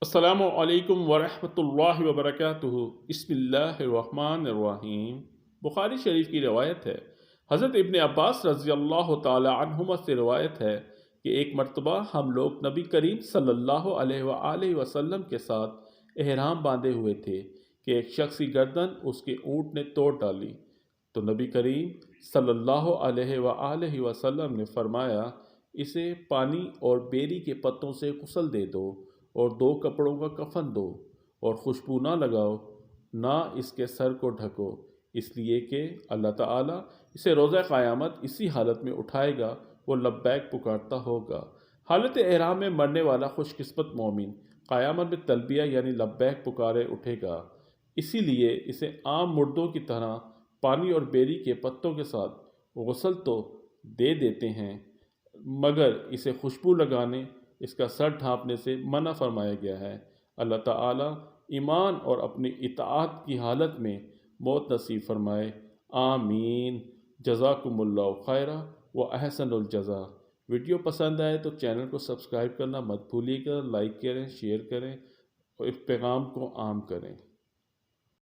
السلام علیکم ورحمۃ اللہ وبرکاتہ۔ بسم اللہ الرحمن الرحیم۔ بخاری شریف کی روایت ہے، حضرت ابن عباس رضی اللہ تعالی عنہما سے روایت ہے کہ ایک مرتبہ ہم لوگ نبی کریم صلی اللہ علیہ وآلہ وسلم کے ساتھ احرام باندھے ہوئے تھے کہ ایک شخص کی گردن اس کے اونٹ نے توڑ ڈالی، تو نبی کریم صلی اللہ علیہ وآلہ وسلم نے فرمایا، اسے پانی اور بیری کے پتوں سے غسل دے دو اور 2 کپڑوں کا کفن دو، اور خوشبو نہ لگاؤ، نہ اس کے سر کو ڈھکو، اس لیے کہ اللہ تعالیٰ اسے روزہ قیامت اسی حالت میں اٹھائے گا، وہ لبیک پکارتا ہوگا۔ حالت احرام میں مرنے والا خوش قسمت مومن قیامت میں تلبیہ یعنی لبیک پکارے اٹھے گا، اسی لیے اسے عام مردوں کی طرح پانی اور بیری کے پتوں کے ساتھ غسل تو دے دیتے ہیں، مگر اسے خوشبو لگانے، اس کا سر ڈھانپنے سے منع فرمایا گیا ہے۔ اللہ تعالیٰ ایمان اور اپنی اطاعت کی حالت میں موت نصیب فرمائے، آمین۔ جزاکم اللہ خیرہ و احسن الجزا۔ ویڈیو پسند آئے تو چینل کو سبسکرائب کرنا مت بھولیے گا، لائک کریں، شیئر کریں اور اس پیغام کو عام کریں۔